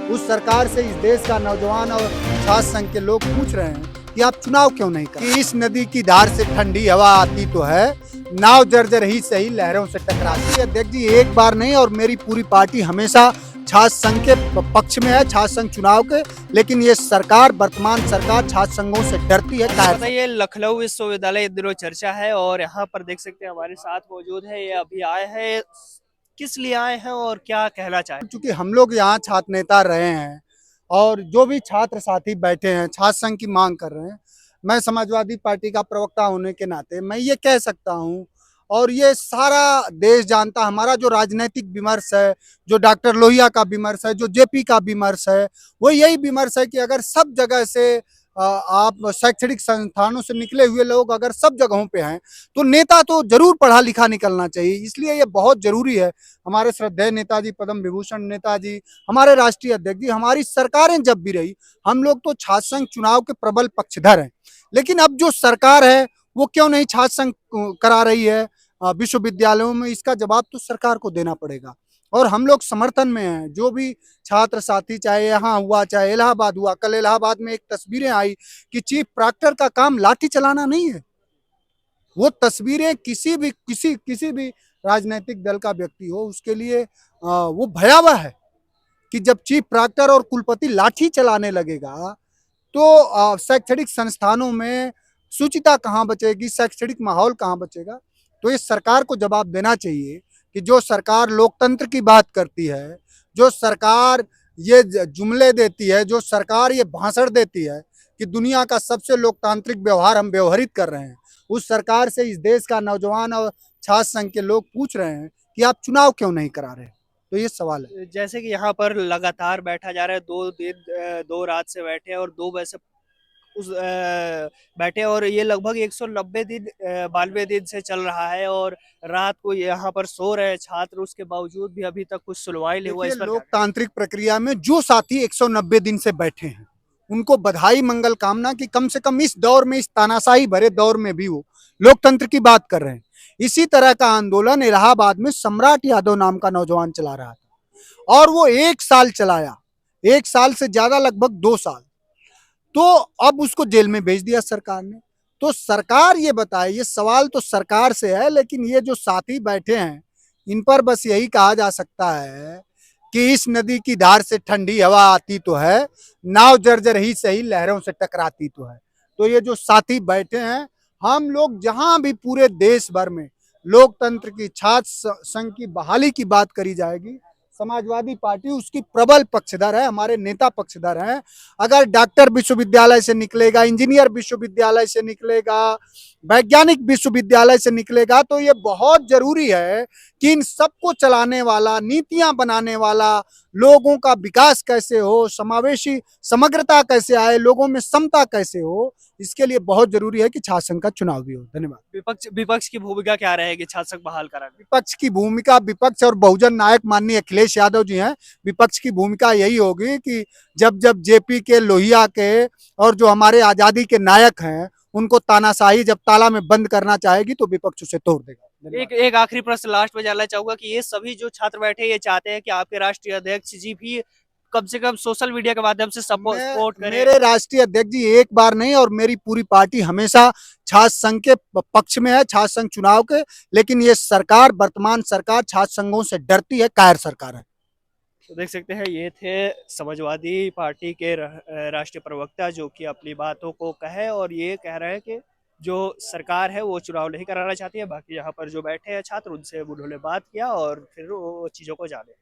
उस सरकार से इस देश का नौजवान और छात्र संघ के लोग पूछ रहे हैं कि आप चुनाव क्यों नहीं करते। इस नदी की धार से ठंडी हवा आती तो है, नाव जर्जर ही सही लहरों से टकराती है। अध्यक्ष जी, एक बार नहीं और मेरी पूरी पार्टी हमेशा छात्र संघ के पक्ष में है, छात्र संघ चुनाव के। लेकिन ये सरकार, वर्तमान सरकार छात्र संघों से डरती है। बताइए, लखनऊ विश्वविद्यालय इन दिनों चर्चा है और यहाँ पर देख सकते हैं हमारे साथ मौजूद है। ये अभी आए हैं, किस लिए आए हैं और क्या कहना चाहे। चूंकि हम लोग यहाँ छात्र नेता रहे हैं और जो भी छात्र साथी बैठे हैं छात्र संघ की मांग कर रहे हैं, मैं समाजवादी पार्टी का प्रवक्ता होने के नाते मैं ये कह सकता हूँ और ये सारा देश जानता, हमारा जो राजनीतिक विमर्श है, जो डॉक्टर लोहिया का विमर्श है, जो जेपी का विमर्श है, वो यही विमर्श है कि अगर सब जगह से आप शैक्षणिक संस्थानों से निकले हुए लोग अगर सब जगहों पे हैं तो नेता तो जरूर पढ़ा लिखा निकलना चाहिए। इसलिए ये बहुत जरूरी है। हमारे श्रद्धेय नेताजी, पद्म विभूषण नेताजी, हमारे राष्ट्रीय अध्यक्ष जी, हमारी सरकारें जब भी रही, हम लोग तो छात्र संघ चुनाव के प्रबल पक्षधर हैं। लेकिन अब जो सरकार है वो क्यों नहीं छात्र संघ करा रही है विश्वविद्यालयों में, इसका जवाब तो सरकार को देना पड़ेगा। और हम लोग समर्थन में हैं। जो भी छात्र साथी, चाहे यहाँ हुआ चाहे इलाहाबाद हुआ, कल इलाहाबाद में एक तस्वीरें आई कि चीफ प्रॉक्टर का काम लाठी चलाना नहीं है। वो तस्वीरें किसी भी राजनीतिक दल का व्यक्ति हो उसके लिए वो भयावह है कि जब चीफ प्रॉक्टर और कुलपति लाठी चलाने लगेगा तो शैक्षणिक संस्थानों में शुचिता कहाँ बचेगी, शैक्षणिक माहौल कहाँ बचेगा। तो इस सरकार को जवाब देना चाहिए कि जो सरकार लोकतंत्र की बात करती है, जो सरकार ये जुमले देती है, जो सरकार ये भाषण देती है कि दुनिया का सबसे लोकतांत्रिक व्यवहार हम व्यवहारित कर रहे हैं, उस सरकार से इस देश का नौजवान और छात्र संघ के लोग पूछ रहे हैं कि आप चुनाव क्यों नहीं करा रहे। तो ये सवाल है। जैसे कि यहाँ पर लगातार बैठा जा रहा है, 2 दिन 2 रात से बैठे हैं और 2 बजे से बैठे, और ये लगभग 190 दिन 92 दिन से चल रहा है और रात को यहाँ पर सो रहे हैं छात्र, उसके बावजूद भी अभी तक कुछ सुनवाई नहीं हुआ देखिए, इस पर। लोकतांत्रिक प्रक्रिया में जो साथी 190 दिन से बैठे हैं उनको बधाई, मंगल कामना कि कम से कम इस दौर में, इस तानाशाही भरे दौर में भी वो लोकतंत्र की बात कर रहे हैं। इसी तरह का आंदोलन इलाहाबाद में सम्राट यादव नाम का नौजवान चला रहा था और वो 1 साल चलाया, 1 साल से ज्यादा, लगभग 2 साल। तो अब उसको जेल में भेज दिया सरकार ने। तो सरकार ये बताए, ये सवाल तो सरकार से है, लेकिन ये जो साथी बैठे हैं इन पर बस यही कहा जा सकता है कि इस नदी की धार से ठंडी हवा आती तो है, नाव जर्जर ही सही लहरों से टकराती तो है। तो ये जो साथी बैठे हैं, हम लोग जहां भी पूरे देश भर में लोकतंत्र की, छात्र संघ की बहाली की बात करी जाएगी, समाजवादी पार्टी उसकी प्रबल पक्षधर है, हमारे नेता पक्षधर हैं। अगर डॉक्टर विश्वविद्यालय से निकलेगा, इंजीनियर विश्वविद्यालय से निकलेगा, वैज्ञानिक विश्वविद्यालय से निकलेगा, तो ये बहुत जरूरी है कि इन सबको चलाने वाला, नीतियां बनाने वाला, लोगों का विकास कैसे हो, समावेशी समग्रता कैसे आए, लोगों में समता कैसे हो, इसके लिए बहुत जरूरी है कि छात्र संघ का चुनाव भी हो। धन्यवाद। विपक्ष की भूमिका क्या रहेगी छात्र संघ बहाल कराने। विपक्ष की भूमिका, विपक्ष और बहुजन नायक माननीय अखिलेश यादव जी हैं, विपक्ष की भूमिका यही होगी कि जब जब जेपी के, लोहिया के और जो हमारे आजादी के नायक हैं उनको तानाशाही जब ताला में बंद करना चाहेगी तो विपक्ष उसे तोड़ देगा। एक आखिरी प्रश्न लास्ट में जानना चाहूंगा कि ये सभी जो छात्र बैठे ये चाहते हैं कि आपके राष्ट्रीय अध्यक्ष जी भी कम से कम सोशल मीडिया के माध्यम से सपोर्ट करें। मेरे राष्ट्रीय अध्यक्ष जी एक बार नहीं और मेरी पूरी पार्टी हमेशा छात्र संघ के पक्ष में है, छात्र संघ चुनाव के। लेकिन ये सरकार, वर्तमान सरकार छात्र संघों से डरती है, कायर सरकार है। तो देख सकते हैं, ये थे समाजवादी पार्टी के राष्ट्रीय प्रवक्ता जो कि अपनी बातों को कहे और ये कह रहे हैं कि जो सरकार है वो चुनाव नहीं कराना चाहती है। बाकी यहाँ पर जो बैठे हैं छात्र, उनसे उन्होंने बात किया और फिर वो चीज़ों को जाने।